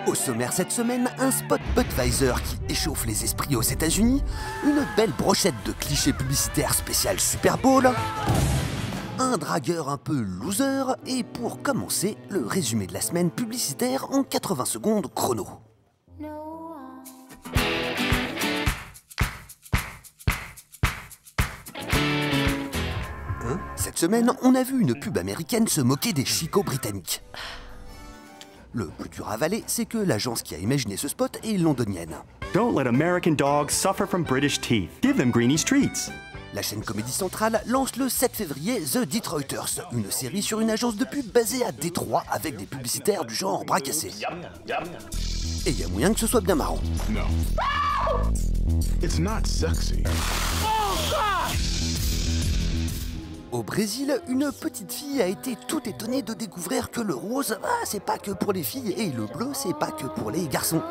Au sommaire cette semaine, un spot Budweiser qui échauffe les esprits aux États-Unis, une belle brochette de clichés publicitaires spécial Super Bowl, un dragueur un peu loser, et pour commencer, le résumé de la semaine publicitaire en 80 secondes chrono. Cette semaine, on a vu une pub américaine se moquer des chicots britanniques. Le plus dur à avaler, c'est que l'agence qui a imaginé ce spot est londonienne. Don't let American dogs suffer from British teeth. Give them Greenie's treats. La chaîne Comédie Centrale lance le 7 février The Detroiters, une série sur une agence de pub basée à Détroit avec des publicitaires du genre bras cassés. Et il y a moyen que ce soit bien marrant. No. It's not sexy. Au Brésil, une petite fille a été tout étonnée de découvrir que le rose, c'est pas que pour les filles, et le bleu, c'est pas que pour les garçons.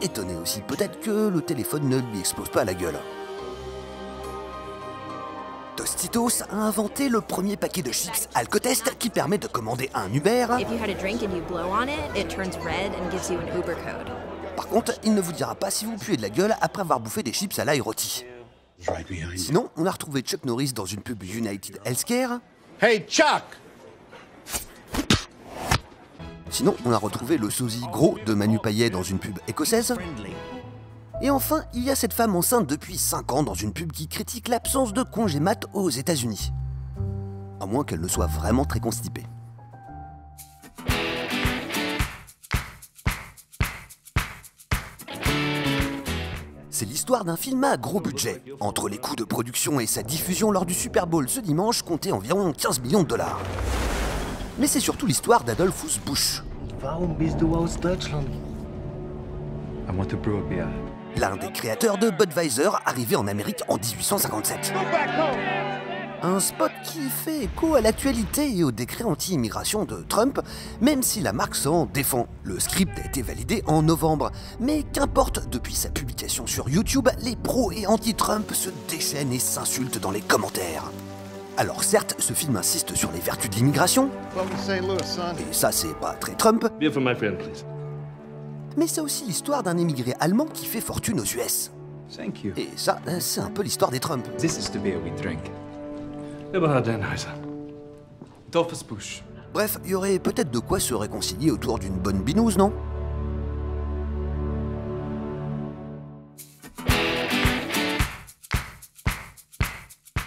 Étonnée aussi peut-être que le téléphone ne lui explose pas à la gueule. Tostitos a inventé le premier paquet de chips Alcotest qui permet de commander un Uber. Par contre, il ne vous dira pas si vous puez de la gueule après avoir bouffé des chips à l'ail rôti. Sinon, on a retrouvé Chuck Norris dans une pub United Healthcare. Hey Chuck! Sinon, on a retrouvé le sosie gros de Manu Payet dans une pub écossaise. Et enfin, il y a cette femme enceinte depuis 5 ans dans une pub qui critique l'absence de congé mat aux États-Unis. À moins qu'elle ne soit vraiment très constipée. C'est l'histoire d'un film à gros budget. Entre les coûts de production et sa diffusion lors du Super Bowl ce dimanche, comptait environ 15 millions de dollars. Mais c'est surtout l'histoire d'Adolphus Busch. L'un des créateurs de Budweiser, arrivé en Amérique en 1857. Un spot qui fait écho à l'actualité et au décret anti-immigration de Trump, même si la marque s'en défend. Le script a été validé en novembre, mais qu'importe, depuis sa publication sur YouTube, les pros et anti-Trump se déchaînent et s'insultent dans les commentaires. Alors certes, ce film insiste sur les vertus de l'immigration, et ça c'est pas très Trump, mais c'est aussi l'histoire d'un émigré allemand qui fait fortune aux US. Et ça, c'est un peu l'histoire des Trump. Bref, il y aurait peut-être de quoi se réconcilier autour d'une bonne binouse, non?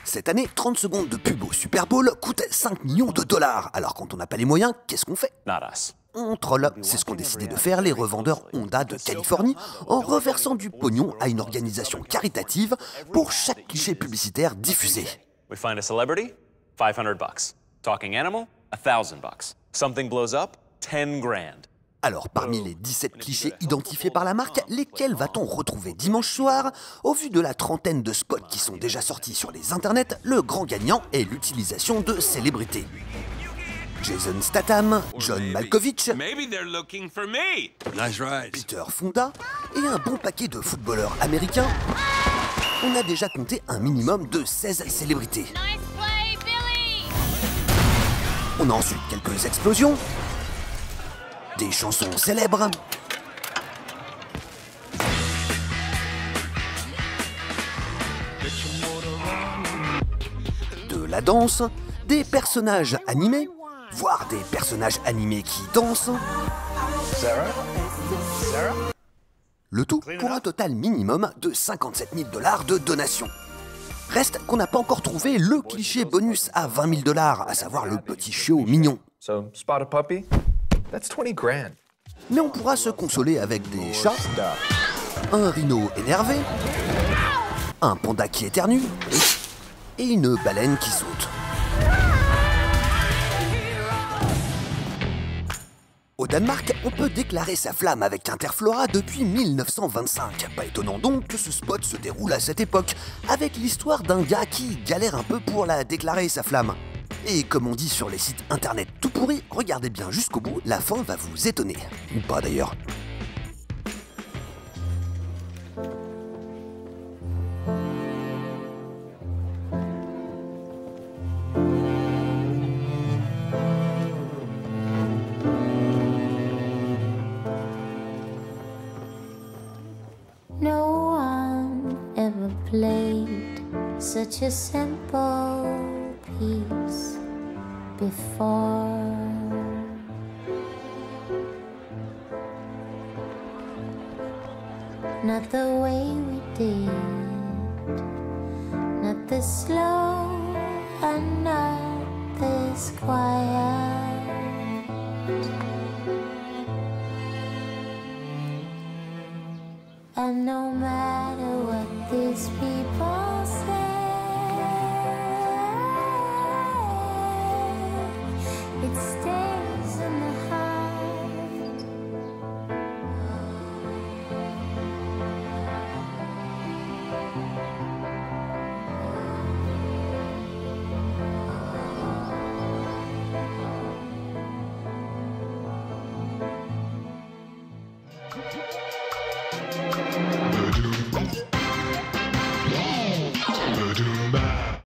Cette année, 30 secondes de pub au Super Bowl coûtent 5 millions de dollars. Alors quand on n'a pas les moyens, qu'est-ce qu'on fait? On troll. C'est ce qu'ont décidé de faire les revendeurs Honda de Californie en reversant du pognon à une organisation caritative pour chaque cliché publicitaire diffusé. We find a celebrity, $500. Talking animal, $1,000. Something blows up, 10 grand. Alors, parmi les 17 clichés identifiés par la marque, lesquels va-t-on retrouver dimanche soir? Au vu de la trentaine de spots qui sont déjà sortis sur les internets, le grand gagnant est l'utilisation de célébrités. Jason Statham, John Malkovich, Peter Fonda et un bon paquet de footballeurs américains. On a déjà compté un minimum de 16 célébrités. On a ensuite quelques explosions, des chansons célèbres, de la danse, des personnages animés, voire des personnages animés qui dansent. Le tout pour un total minimum de 57 000 $ de donation. Reste qu'on n'a pas encore trouvé le cliché bonus à 20 000 $, à savoir le petit chiot mignon. Mais on pourra se consoler avec des chats, un rhino énervé, un panda qui éternue et une baleine qui saute. Au Danemark, on peut déclarer sa flamme avec Interflora depuis 1925. Pas étonnant donc que ce spot se déroule à cette époque, avec l'histoire d'un gars qui galère un peu pour la déclarer sa flamme. Et comme on dit sur les sites internet tout pourris, regardez bien jusqu'au bout, la fin va vous étonner. Ou pas d'ailleurs. played such a simple piece before. Not the way we did, not this slow and not this quiet. And no matter what these people say, it stays in the heart.